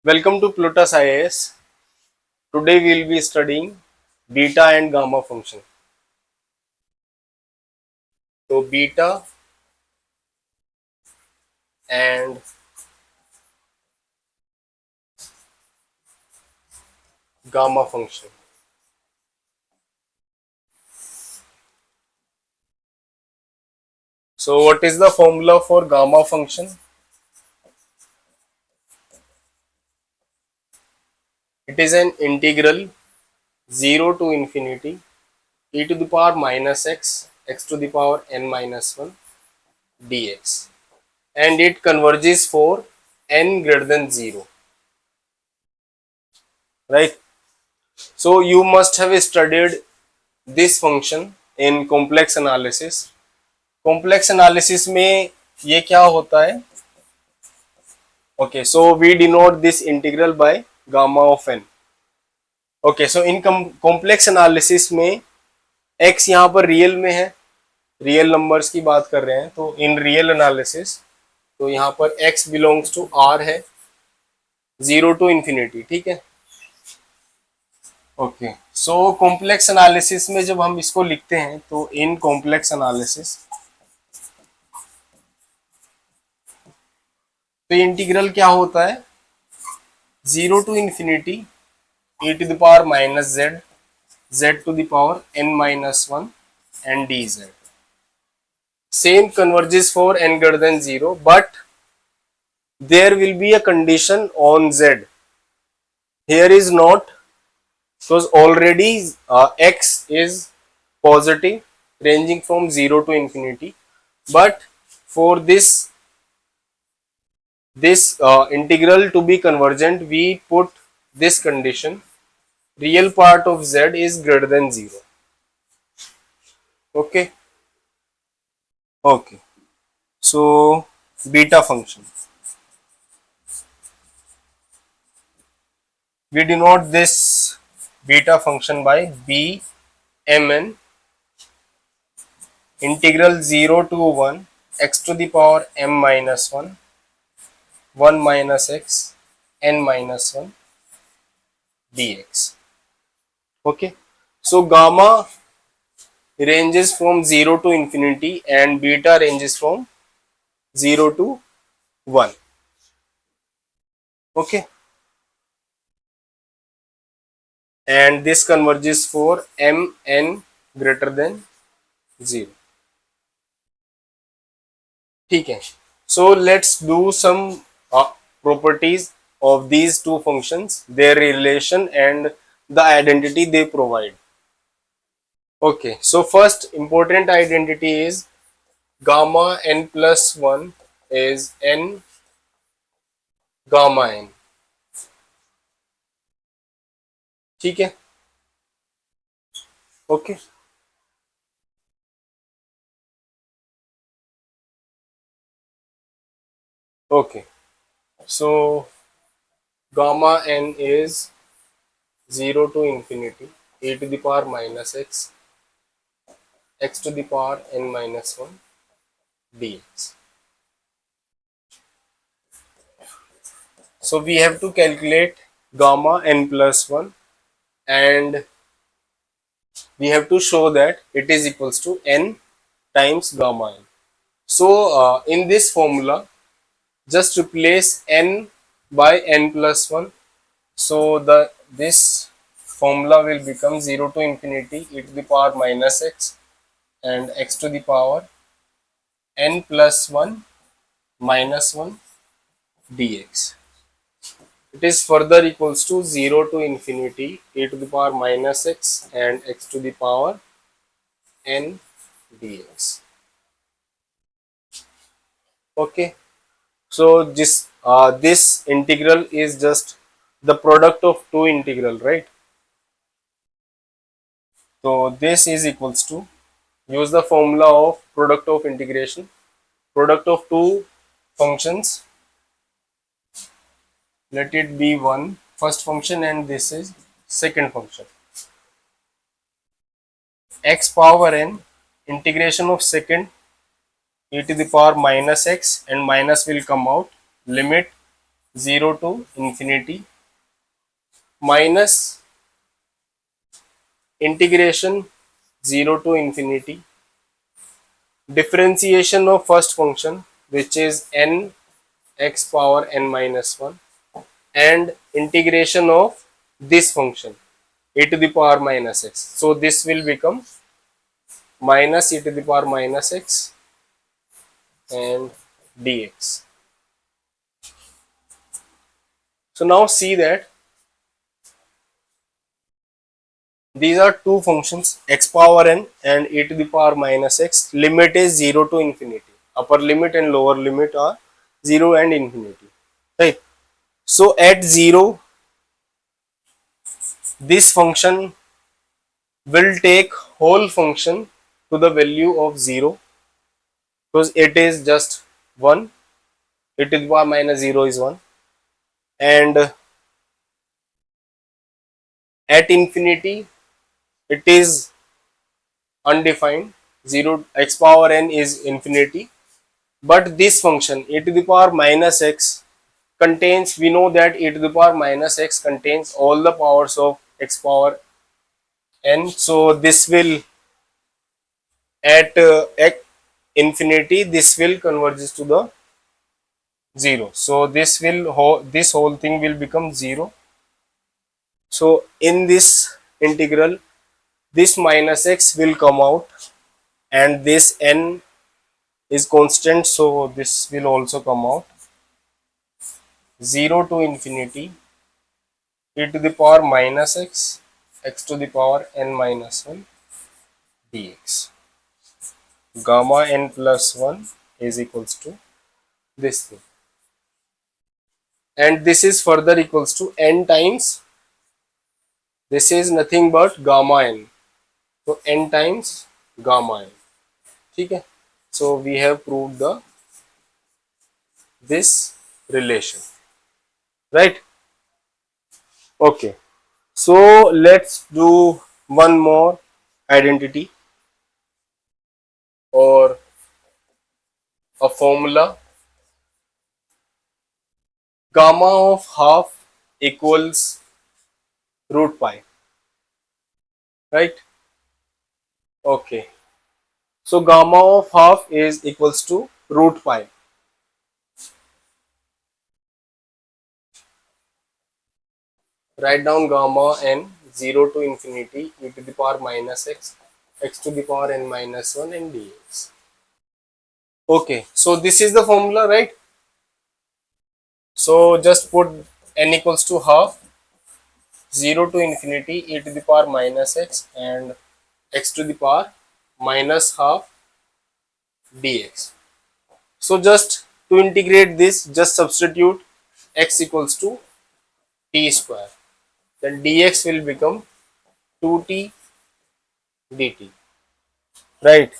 Welcome to Plutus IAS. Today we will be studying beta and gamma function. So beta and gamma function. So what is the formula for gamma function? It is an integral 0 to infinity e to the power minus x to the power n minus 1 dx, and it converges for n greater than 0, right? So you must have studied this function in complex analysis. Complex analysis में ये क्या होता है? Okay, so we denote this integral by gamma of n. Okay, so in complex analysis में x यहाँ पर real में है, रियल नंबर्स की बात कर रहे हैं. तो इन रियल एनालिसिस तो यहाँ पर x बिलोंग्स टू r है, 0 टू इंफिनिटी. ठीक है. ओके, सो कॉम्प्लेक्स एनालिसिस में जब हम इसको लिखते हैं तो इन कॉम्प्लेक्स एनालिसिस तो इंटीग्रल क्या होता है? 0 to infinity e to the power minus z, z to the power n minus 1 and dz. Same converges for n greater than 0, but there will be a condition on z. Here is not, because already x is positive ranging from 0 to infinity, but for this integral to be convergent, we put this condition: real part of z is greater than 0. Okay. Okay, so beta function, we denote this beta function by bmn integral 0 to 1 x to the power m minus 1 1 minus x n minus 1 dx. Okay, so gamma ranges from 0 to infinity and beta ranges from 0 to 1. Okay, and this converges for mn greater than 0. ठीक है. So let's do some properties of these two functions, their relation and the identity they provide. Okay, so first important identity is gamma n plus 1 is n gamma n. ठीक है. Okay, okay, so gamma n is 0 to infinity e to the power minus x x to the power n minus 1 dx. So we have to calculate gamma n plus 1 and we have to show that it is equals to n times gamma n. So in this formula, just replace n by n plus 1. So this formula will become 0 to infinity e to the power minus x and x to the power n plus 1 minus 1 dx. It is further equals to 0 to infinity e to the power minus x and x to the power n dx. Okay, so this integral is just the product of two integral, right? So this is equals to, use the formula of product of integration, product of two functions, let it be one first function and this is second function. X power n integration of second e to the power minus x and minus will come out, limit 0 to infinity minus integration 0 to infinity differentiation of first function, which is n x power n minus 1, and integration of this function e to the power minus x. So this will become minus e to the power minus x and dx. So now see that these are two functions x power n and e to the power minus x. Limit is 0 to infinity. Upper limit and lower limit are 0 and infinity. Right. So at 0, this function will take whole function to the value of 0 because it is just 1. E to the power minus 0 is 1. And at infinity, it is undefined. 0 x power n is infinity. But this function e to the power minus x contains, we know that e to the power minus x contains all the powers of x power n. So this will at infinity, this will converges to the 0. So this will this whole thing will become 0. So in this integral, this minus x will come out and this n is constant, so this will also come out. 0 to infinity e to the power minus x x to the power n minus 1 dx. Gamma n plus 1 is equals to this thing, and this is further equals to n times, this is nothing but gamma n, so n times gamma n. ठीक है, so we have proved the this relation, right? Okay, so let's do one more identity or a formula. Gamma of half equals root pi, right? Okay, so gamma of half is equals to root pi. Write down gamma n 0 to infinity e to the power minus x x to the power n minus 1 and dx. Okay, so this is the formula, right? So just put n equals to half 0 to infinity e to the power minus x and x to the power minus half dx. So just to integrate this, just substitute x equals to t square, then dx will become 2t dt, right?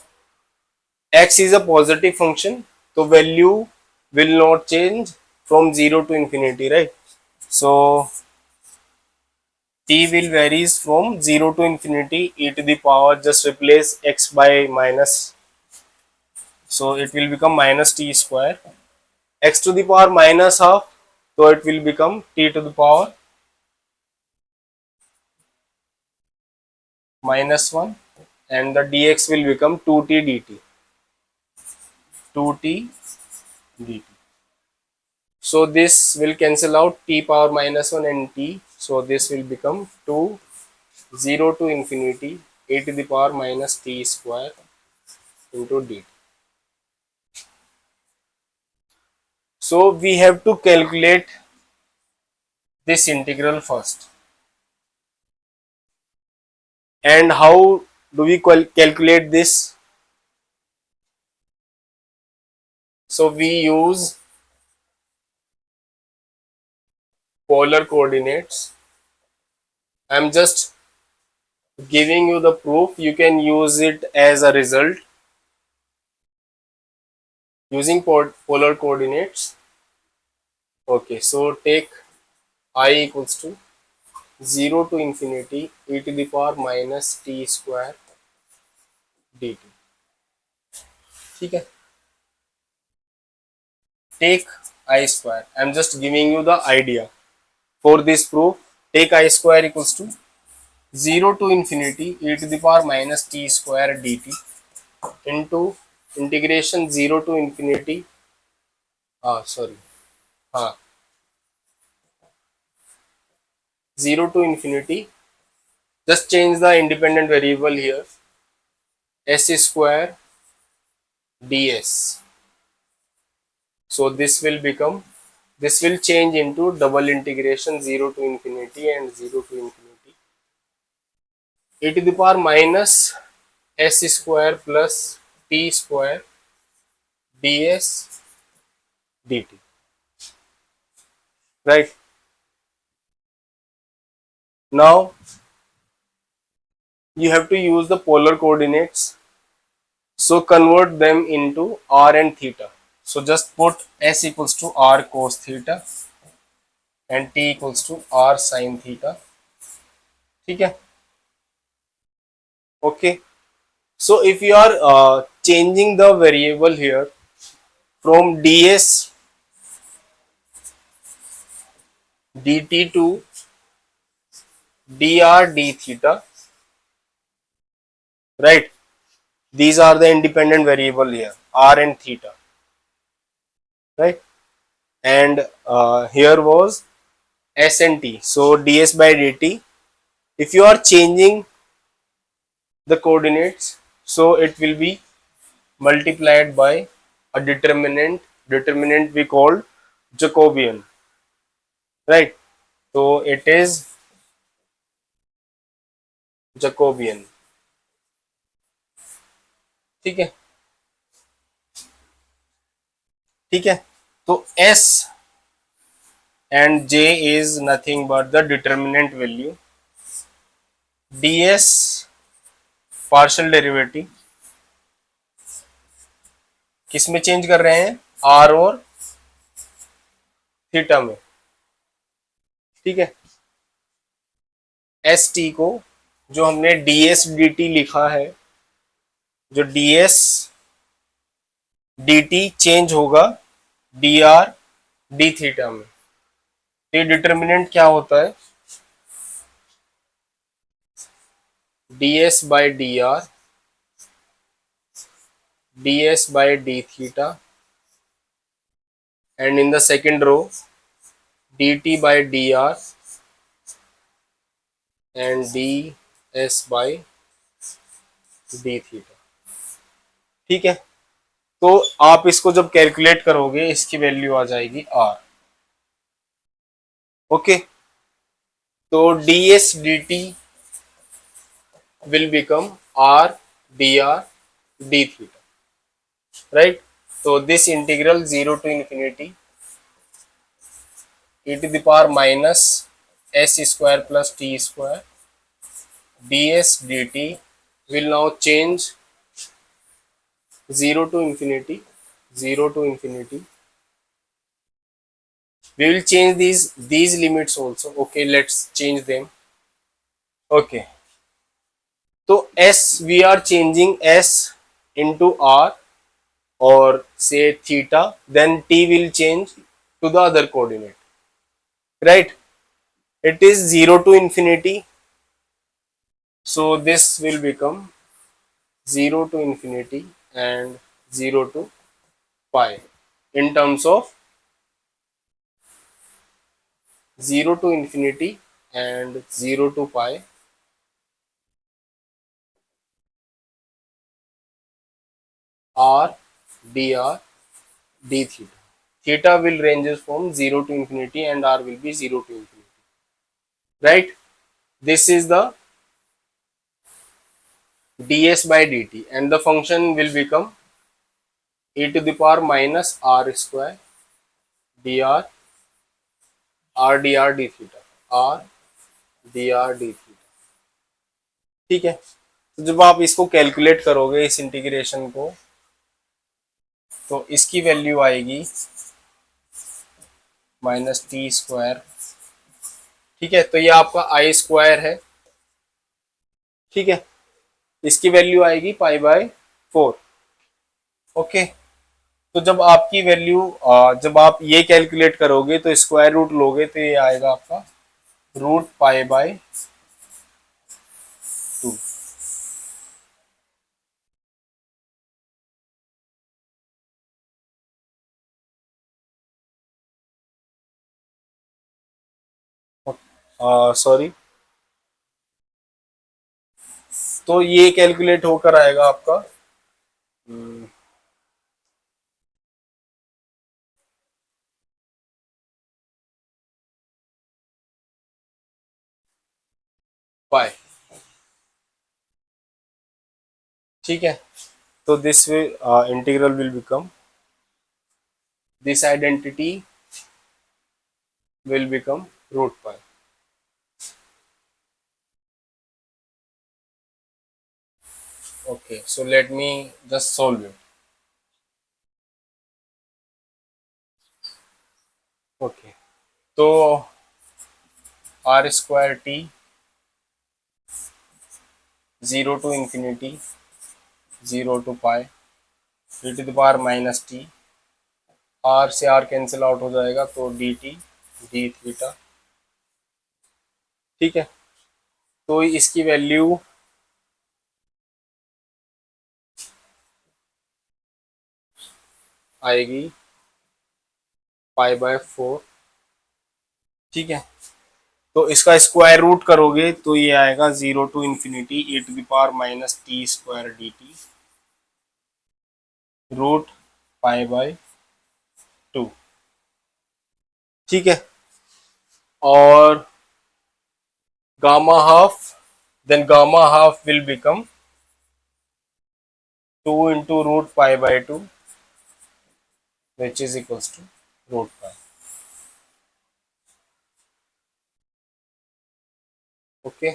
X is a positive function, so value will not change from 0 to infinity, right? So t will varies from 0 to infinity e to the power, just replace x by minus, so it will become minus t square, x to the power minus half, so it will become t to the power minus 1, and the dx will become 2t dt, 2t dt. So this will cancel out t power minus 1 and t, so this will become 2 0 to infinity e to the power minus t square into dt. So we have to calculate this integral first. And how do we calculate this? So we use polar coordinates. I'm just giving you the proof. You can use it as a result using polar coordinates. Okay, so take I equals to 0 to infinity e to the power minus t square dt. ठीक है, take I square. I am just giving you the idea. For this proof, take I square equals to 0 to infinity e to the power minus t square dt into integration 0 to infinity, sorry, हाँ 0 to infinity, just change the independent variable here, s square ds. So this will change into double integration 0 to infinity and 0 to infinity e to the power minus s square plus t square ds dt, right? Now you have to use the polar coordinates, so convert them into r and theta. So just put s equals to r cos theta and t equals to r sin theta. ठीक है? Okay. So if you are changing the variable here from ds dt to dr d theta, right? These are the independent variable here, r and theta, right? And here was s and t. So ds by dt. If you are changing the coordinates, so it will be multiplied by a determinant we called Jacobian, right? So it is Jacobian. ठीक है, ठीक है. तो s and j is nothing but the determinant value. ds partial derivative किस में change कर रहे हैं, r और थीटा में. ठीक है. एस टी को जो हमने ds dt लिखा है, जो ds dt चेंज होगा dr d थीटा में. ये डिटर्मिनेंट क्या होता है, ds by dr ds by d theta and in the second row dt by dr and ds by d theta. ठीक है. तो आप इसको जब कैलकुलेट करोगे इसकी वैल्यू आ जाएगी r. ओके. तो ds dt will become r dr d theta, right? So this integral 0 to infinity e to the power minus s square plus t square ds dt will now change 0 to infinity, 0 to infinity. We will change these limits also. Okay, let's change them. Okay, so s we are changing s into r or say theta, then t will change to the other coordinate, right? It is 0 to infinity, so this will become 0 to infinity and 0 to pi in terms of 0 to infinity and 0 to pi r dr d theta. Theta will ranges from 0 to infinity and r will be 0 to infinity, right? This is the ds by dt and the function will become e to the power minus r square dr r dr d theta, r dr d theta. ठीक है. तो जब आप इसको calculate करोगे इस integration को, तो इसकी वैल्यू आएगी माइनस टी स्क्वायर. ठीक है. तो ये आपका आई स्क्वायर है. ठीक है. इसकी वैल्यू आएगी पाई बाय 4. ओके. तो जब आपकी वैल्यू जब आप ये कैलकुलेट करोगे तो स्क्वायर रूट लोगे तो ये आएगा आपका रूट पाई बाय 2। सॉरी, तो ये कैलकुलेट होकर आएगा आपका पाई। ठीक है, तो this way integral will become, this identity will become root pi. Okay, so let me just solve it. Okay, तो r square t 0 to infinity 0 to pi e to the power minus t, r से r cancel out हो जाएगा तो D T D theta. ठीक है, तो इसकी value आएगी पाई बाय 4। ठीक है, तो इसका स्क्वायर रूट करोगे तो ये आएगा 0 to infinity e to the power minus t square d t root pi by 2। ठीक है, और gamma half, then gamma half will become 2 into root pi by 2, which is equals to root pi. Okay,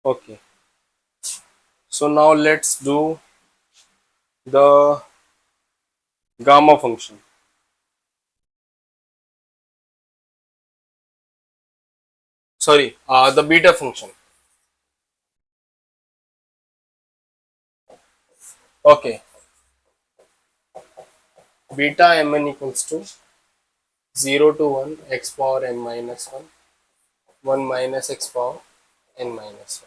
okay, so now let's do the gamma function, sorry, the beta function. Okay, beta mn equals to 0 to 1 x power n minus 1, 1 minus x power n minus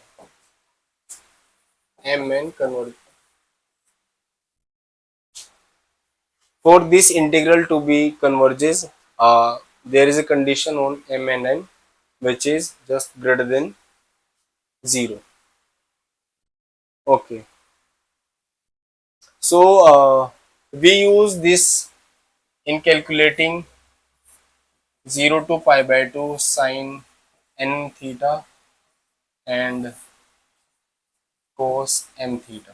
1, mn convert. For this integral to be converges, there is a condition on m and n which is just greater than 0. Okay, so we use this in calculating 0 to pi by 2 sin n theta and cos m theta.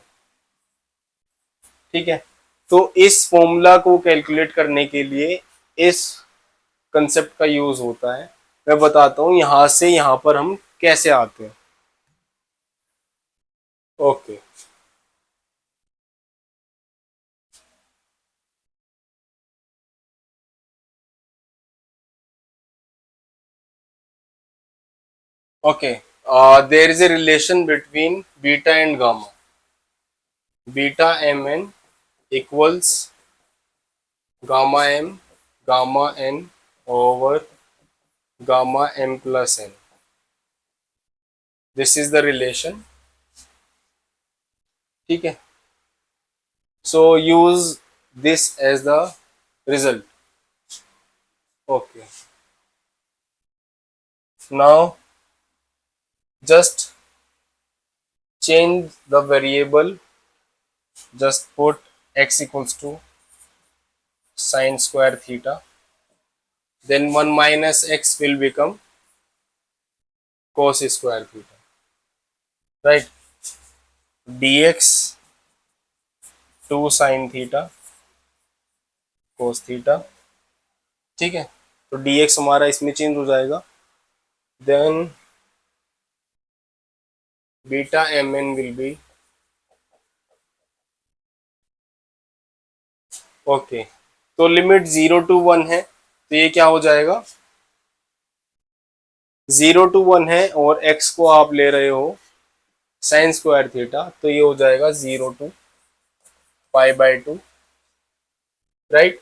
ठीक है, तो इस formula को calculate करने के लिए इस concept का यूज होता है। मैं बताता हूं यहां से यहां पर हम कैसे आते हैं। Okay, okay, there is a relation between beta and gamma. Beta mn equals gamma m gamma n over gamma m plus n. This is the relation. ठीक है, so use this as the result. Okay, now just change the variable, just put x equals to sin square theta, then 1 minus x will become cos square theta, right? dx 2 sin theta cos theta। ठीक है, तो dx हमारा इसमें change हो जाएगा, then beta mn will be, okay, तो limit 0 to 1 है तो ये क्या हो जाएगा, 0 टू 1 है और x को आप ले रहे हो साइन स्क्वायर थीटा, तो ये हो जाएगा 0 टू पाई बाय 2 राइट।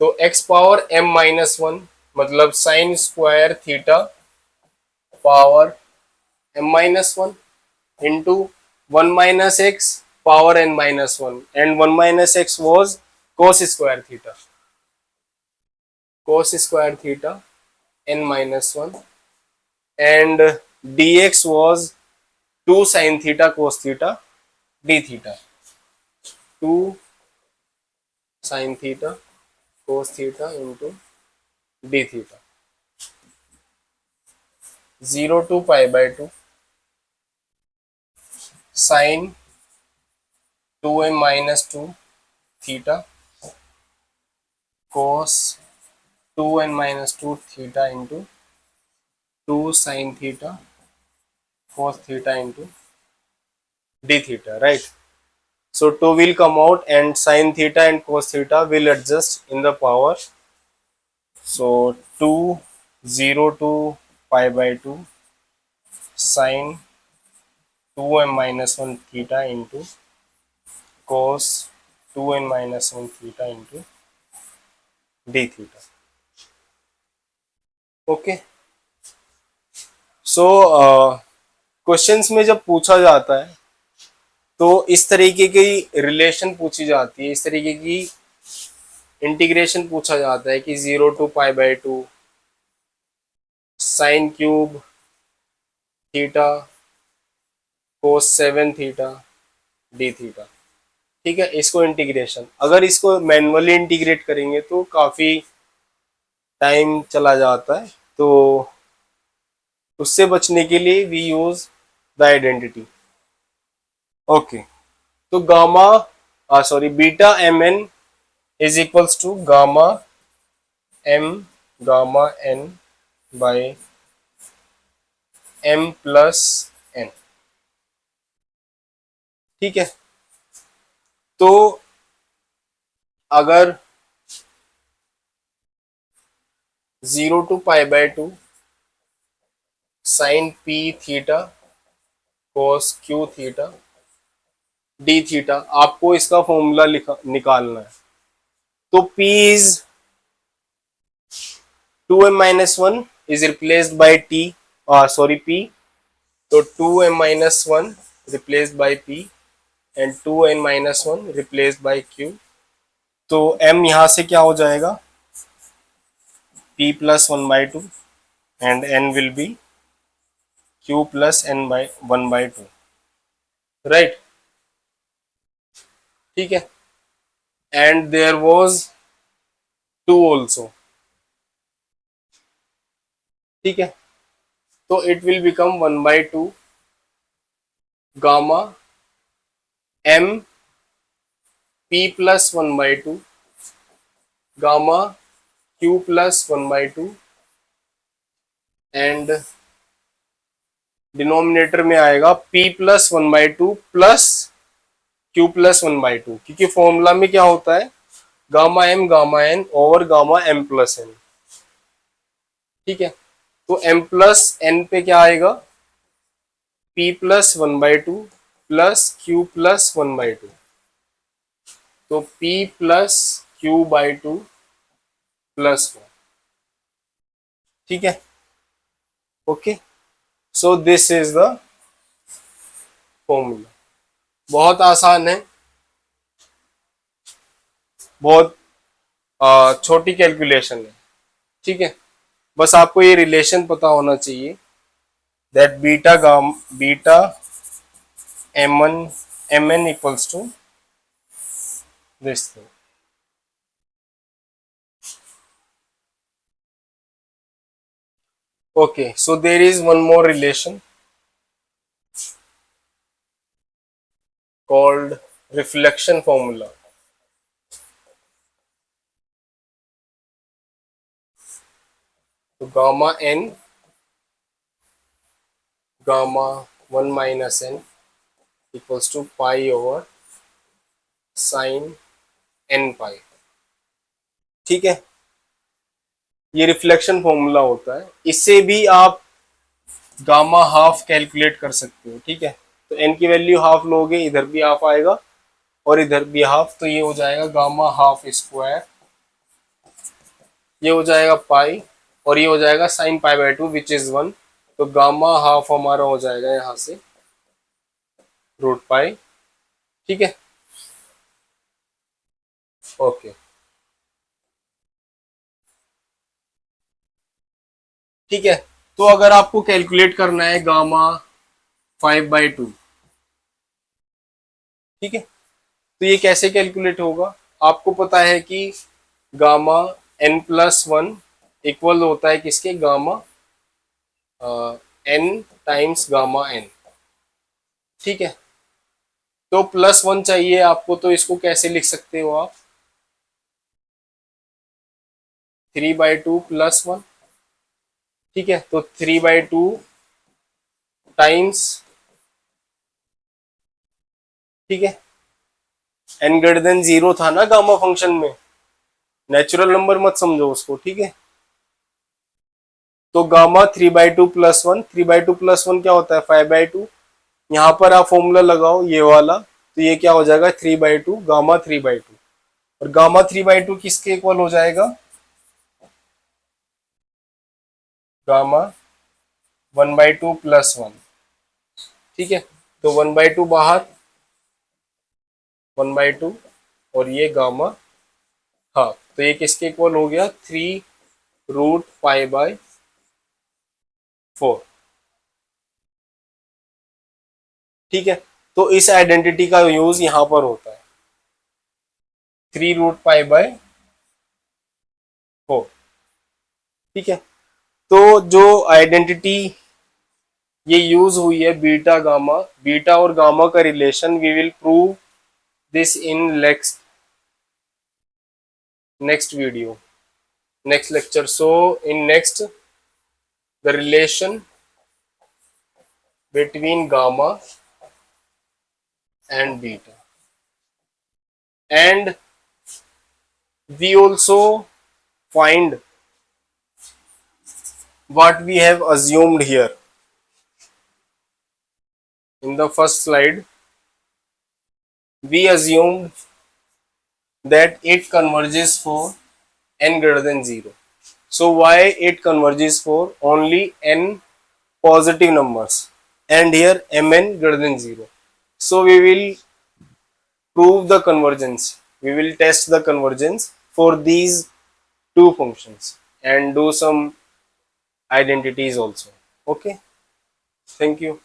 तो x power m minus one मतलब sine square theta power m minus one into one minus x power n minus one, and one minus x was cos square theta, cos square theta n minus one, and dx was 2 sin theta cos theta d theta, 2 sin theta cos theta into d theta, 0 to pi by 2 sin 2m minus 2 theta cos 2n minus 2 theta into 2 sin theta cos theta into d theta, right? So 2 will come out and sin theta and cos theta will adjust in the power. So 2 0 to pi by 2 sin 2m minus 1 theta into cos 2n minus 1 theta into d theta. Okay, so questions में जब पूछा जाता है तो इस तरीके की relation पूछी जाती है, इस तरीके की इंटीग्रेशन पूछा जाता है कि 0 to pi by 2 sine cube theta cos 7 theta d theta, ठीक है। इसको इंटीग्रेशन, अगर इसको मैन्युअली इंटीग्रेट करेंगे तो काफ़ी टाइम चला जाता है, तो उससे बचने के लिए we use the identity. Okay, तो gamma sorry beta m n is equals to gamma m gamma n by m plus n, ठीक है। तो अगर 0 to pi by 2 sine p theta cos q theta d theta, आपको इसका formula निकालना है। तो P is 2m minus one is replaced by T, sorry P, तो 2m minus one replaced by P and 2n minus one replaced by Q। तो m यहां से क्या हो जाएगा, P plus one by two and n will be Q plus n by one by two, right, ठीक है। And there was 2 also, ठीक है। तो it will become 1 by 2 gamma m p plus 1 by 2 gamma q plus 1 by 2 and denominator में आएगा p plus 1 by 2 plus q plus 1 by 2, क्योंकि formula में क्या होता है, gamma m gamma n over gamma m plus n, ठीक है। तो m प्लस n पे क्या आएगा, p plus 1 by 2 plus q plus 1 by 2, तो p plus q by 2 plus 1, ठीक है। Okay, so this is the formula. बहुत आसान है, बहुत छोटी कैलकुलेशन है, ठीक है। बस आपको ये रिलेशन पता होना चाहिए that beta m n equals to this thing. Okay, so there is one more relation called reflection formula. So gamma n gamma 1 minus n equals to pi over sin n pi, ठीक है। ये reflection formula होता है, इससे भी आप gamma half calculate कर सकते हो, ठीक है। तो n की वैल्यू हाफ लोगे, इधर भी हाफ आएगा, और इधर भी हाफ, तो ये हो जाएगा गामा हाफ स्क्वायर, ये हो जाएगा पाई, और ये हो जाएगा sine pi by 2 which is 1। तो गामा हाफ हमारा हो जाएगा यहाँ से रूट पाई। ठीक है, ओके। ठीक है, तो अगर आपको कैलकुलेट करना है गामा 5/2, ठीक है, तो ये कैसे कैलकुलेट होगा? आपको पता है कि गामा n+1 इक्वल होता है किसके, gamma n times gamma n। ठीक है, तो +1 चाहिए आपको, तो इसको कैसे लिख सकते हो आप? 3/2 +1। ठीक है, तो 3/2 टाइम्स, ठीक है, n greater than 0 था ना गामा फंक्शन में, नेचुरल नंबर मत समझो उसको, ठीक है। तो गामा 3/2 +1, 3/2 +1 क्या होता है 5/2। यहाँ पर आप फॉर्मूला लगाओ ये वाला, तो ये क्या हो जाएगा 3/2 गामा 3/2, और गामा 3/2 किसके इक्वल हो जाएगा, गामा 1/2 +1। ठीक है, तो 1/2 बाहर, 1/2, और ये गामा, हाँ, तो ये किसके इक्वल हो गया 3√π/4। ठीक है, तो इस आइडेंटिटी का यूज यहां पर होता है 3√π/4। ठीक है, तो जो आइडेंटिटी ये यूज हुई है बीटा गामा, बीटा और गामा का relation, we will prove this in next video, next lecture. So in next, the relation between gamma and beta, and we also find what we have assumed here in the first slide. We assumed that it converges for n greater than 0. So why it converges for only n positive numbers, and here mn greater than 0? So we will prove the convergence. We will test the convergence for these two functions and do some identities also. Okay, thank you.